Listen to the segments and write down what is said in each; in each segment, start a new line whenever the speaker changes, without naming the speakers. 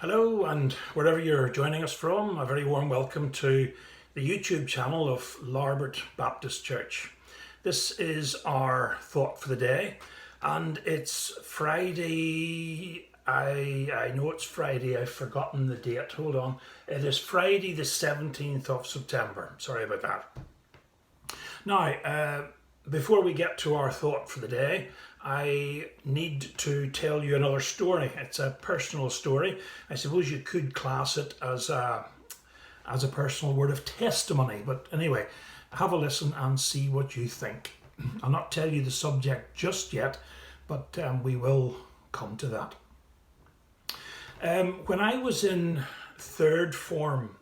Hello, and wherever you're joining us from, a very warm welcome to the YouTube channel of Larbert Baptist Church. This is our thought for the day, and it's Friday. I know it's Friday, I've forgotten the date. Hold on. It is Friday, the 17th of September. Sorry about that. Now, before we get to our thought for the day, I need to tell you another story. It's a personal story. I suppose you could class it as a personal word of testimony, but anyway, have a listen and see what you think. I'll not tell you the subject just yet, but we will come to that. When I was in third form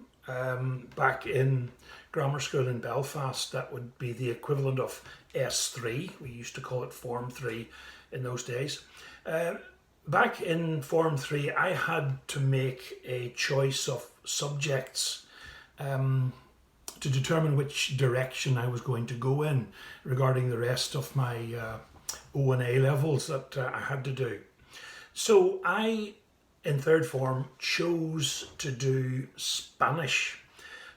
back in grammar school in Belfast, that would be the equivalent of S3. We used to call it Form 3 in those days. Back in Form 3, I had to make a choice of subjects to determine which direction I was going to go in regarding the rest of my O and A levels that I had to do. So I, in third form, chose to do Spanish.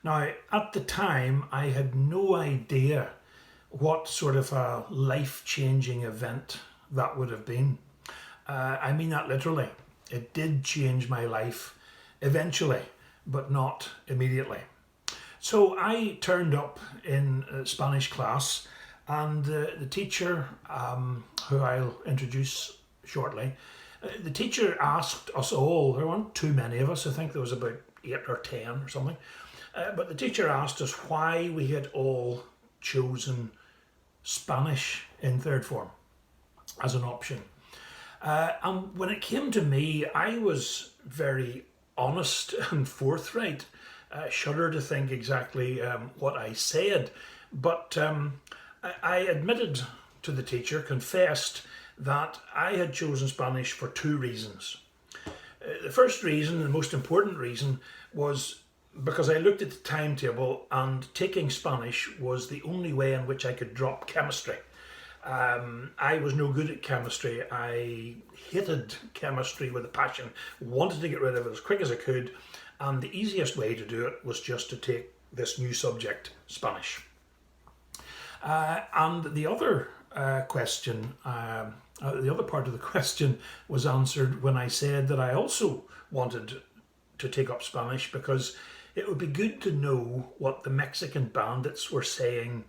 Now, at the time, I had no idea what sort of a life-changing event that would have been. I mean that literally. It did change my life eventually, but not immediately. So I turned up in Spanish class, and the teacher, who I'll introduce shortly, the teacher asked us all, there weren't too many of us, I think there was about 8 or 10 or something, but the teacher asked us why we had all chosen Spanish in third form as an option. And when it came to me, I was very honest and forthright. Shudder to think exactly what I said, but I admitted to the teacher, confessed that I had chosen Spanish for 2 reasons. The first reason, the most important reason, was because I looked at the timetable and taking Spanish was the only way in which I could drop chemistry. I was no good at chemistry. I hated chemistry with a passion, wanted to get rid of it as quick as I could, and the easiest way to do it was just to take this new subject, Spanish. And the other question, the other part of the question was answered when I said that I also wanted to take up Spanish because it would be good to know what the Mexican bandits were saying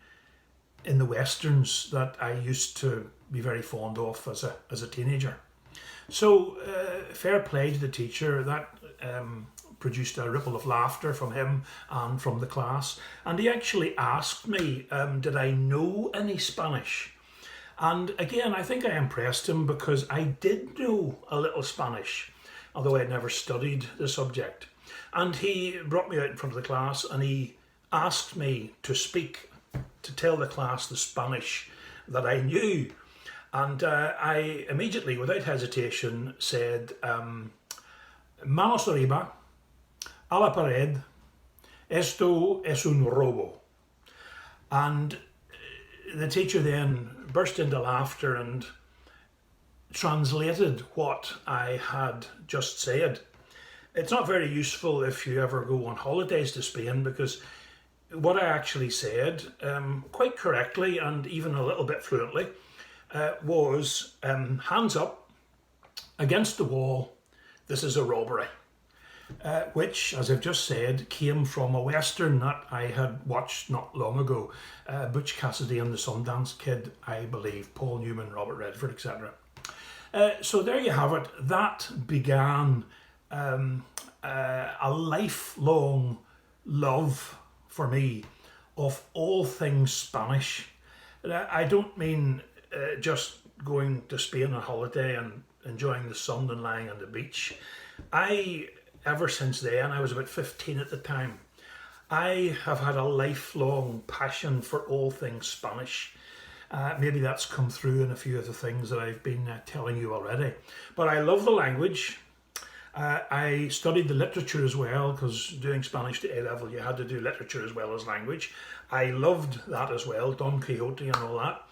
in the westerns that I used to be very fond of as a teenager. So fair play to the teacher. That produced a ripple of laughter from him and from the class. And he actually asked me, did I know any Spanish? And again, I think I impressed him because I did know a little Spanish, although I had never studied the subject. And he brought me out in front of the class and he asked me to speak, to tell the class the Spanish that I knew. And I immediately, without hesitation, said, Manos arriba, a la pared, esto es un robo. And the teacher then burst into laughter and translated what I had just said. It's not very useful if you ever go on holidays to Spain, because what I actually said, quite correctly and even a little bit fluently, was hands up, against the wall, this is a robbery. Which, as I've just said, came from a western that I had watched not long ago, Butch Cassidy and the Sundance Kid, I believe, Paul Newman, Robert Redford, etc. So there you have it. That began a lifelong love for me of all things Spanish. I don't mean just going to Spain on holiday and enjoying the sun and lying on the beach. Ever since then, I was about 15 at the time, I have had a lifelong passion for all things Spanish. Maybe that's come through in a few of the things that I've been telling you already. But I love the language. I studied the literature as well, because doing Spanish to A level, you had to do literature as well as language. I loved that as well, Don Quixote and all that.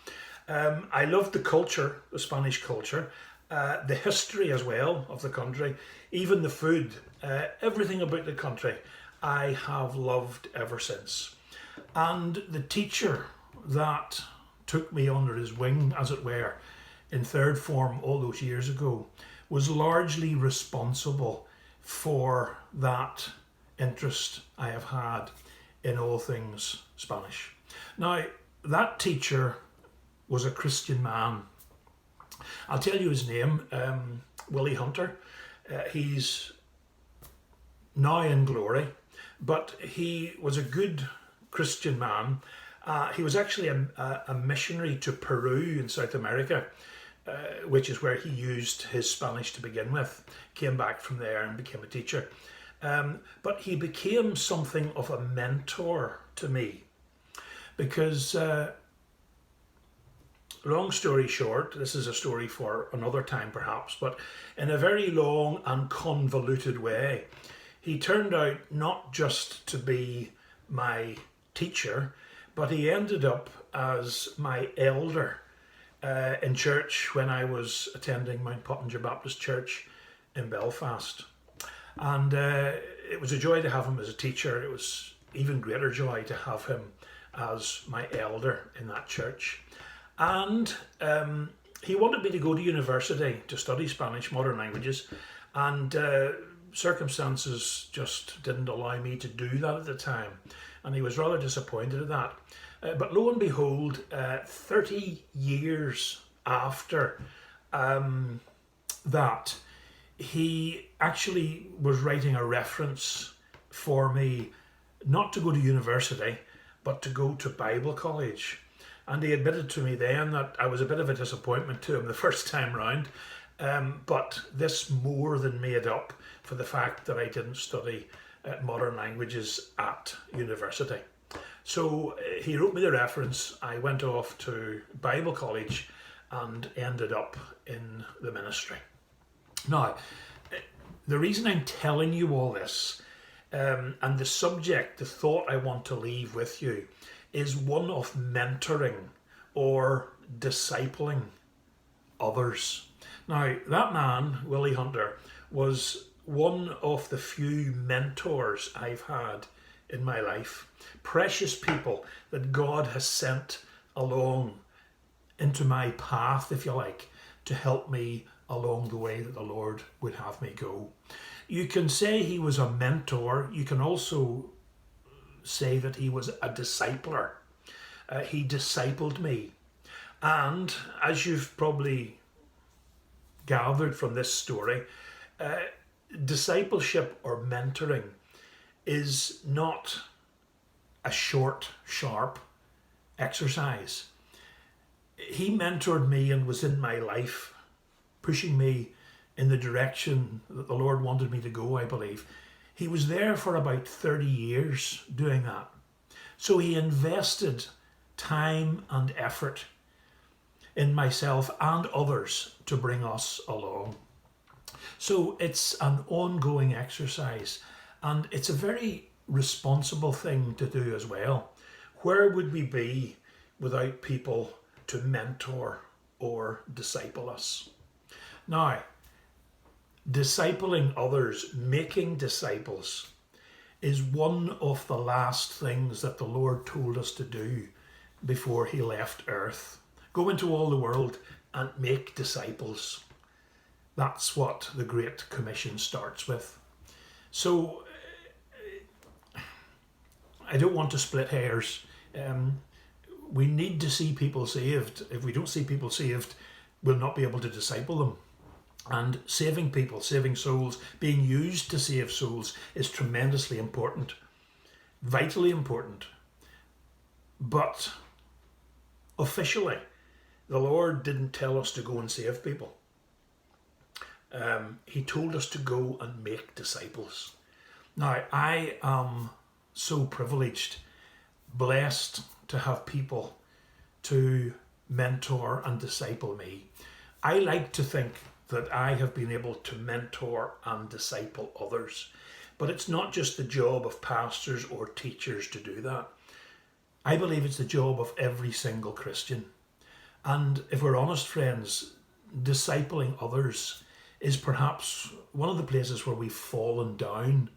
I loved the culture, the Spanish culture. the history as well of the country, even the food, everything about the country I have loved ever since. And the teacher that took me under his wing, as it were, in third form all those years ago, was largely responsible for that interest I have had in all things Spanish. Now, that teacher was a Christian man. I'll tell you his name, Willie Hunter. He's now in glory, but he was a good Christian man. He was actually a missionary to Peru in South America, which is where he used his Spanish to begin with. Came back from there and became a teacher. But he became something of a mentor to me because, long story short, this is a story for another time perhaps, but in a very long and convoluted way, he turned out not just to be my teacher, but he ended up as my elder in church when I was attending Mount Pottinger Baptist Church in Belfast. And it was a joy to have him as a teacher. It was even greater joy to have him as my elder in that church. And he wanted me to go to university to study Spanish, modern languages, and circumstances just didn't allow me to do that at the time. And he was rather disappointed at that. But lo and behold, 30 years after that, he actually was writing a reference for me not to go to university, but to go to Bible college. And he admitted to me then that I was a bit of a disappointment to him the first time round, but this more than made up for the fact that I didn't study modern languages at university. So he wrote me the reference. I went off to Bible college and ended up in the ministry. Now, the reason I'm telling you all this, and the subject, the thought I want to leave with you, is one of mentoring or discipling others. Now, that man, Willie Hunter, was one of the few mentors I've had in my life. Precious people that God has sent along into my path, if you like, to help me along the way that the Lord would have me go. You can say he was a mentor. You can also say that he was a discipler. He discipled me. And as you've probably gathered from this story, discipleship or mentoring is not a short, sharp exercise. He mentored me and was in my life, pushing me in the direction that the Lord wanted me to go, I believe. He was there for about 30 years doing that. So he invested time and effort in myself and others to bring us along. So it's an ongoing exercise, and it's a very responsible thing to do as well. Where would we be without people to mentor or disciple us? Now, discipling others, making disciples, is one of the last things that the Lord told us to do before he left earth. Go into all the world and make disciples. That's what the Great Commission starts with. So, I don't want to split hairs. We need to see people saved. If we don't see people saved, we'll not be able to disciple them. And saving people, saving souls, being used to save souls is tremendously important, vitally important. But officially, the Lord didn't tell us to go and save people. He told us to go and make disciples. Now, I am so privileged, blessed to have people to mentor and disciple me. I like to think that I have been able to mentor and disciple others. But it's not just the job of pastors or teachers to do that. I believe it's the job of every single Christian. And if we're honest, friends, discipling others is perhaps one of the places where we've fallen down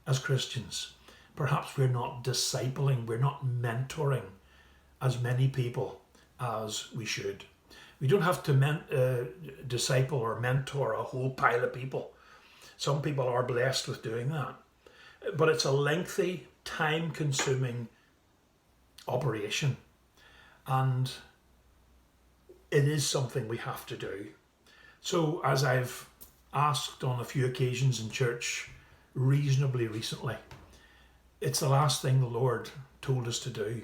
as Christians. Perhaps we're not discipling, we're not mentoring as many people as we should. We don't have to disciple or mentor a whole pile of people. Some people are blessed with doing that. But it's a lengthy, time-consuming operation. And it is something we have to do. So as I've asked on a few occasions in church reasonably recently, it's the last thing the Lord told us to do.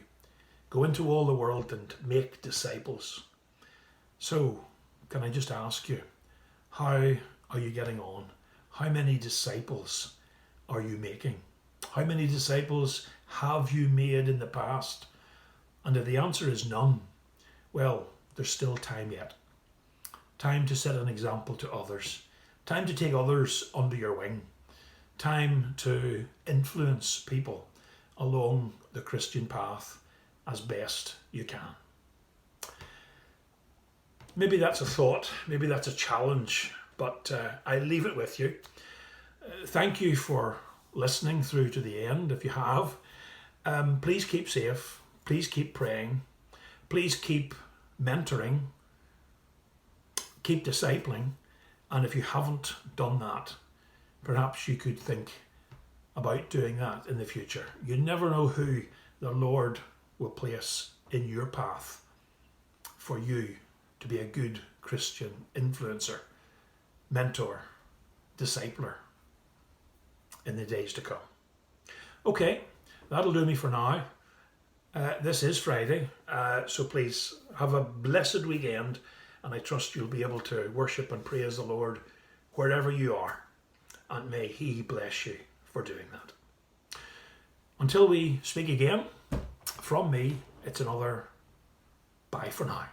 Go into all the world and make disciples. So, can I just ask you, how are you getting on? How many disciples are you making? How many disciples have you made in the past? And if the answer is none, well, there's still time yet. Time to set an example to others. Time to take others under your wing. Time to influence people along the Christian path as best you can. Maybe that's a thought, maybe that's a challenge, but I leave it with you. Thank you for listening through to the end. If you have, please keep safe, please keep praying, please keep mentoring, keep discipling, and if you haven't done that, perhaps you could think about doing that in the future. You never know who the Lord will place in your path for you to be a good Christian influencer, mentor, discipler in the days to come. Okay, that'll do me for now. This is Friday, so please have a blessed weekend, and I trust you'll be able to worship and praise the Lord wherever you are, and may He bless you for doing that. Until we speak again, from me, it's another bye for now.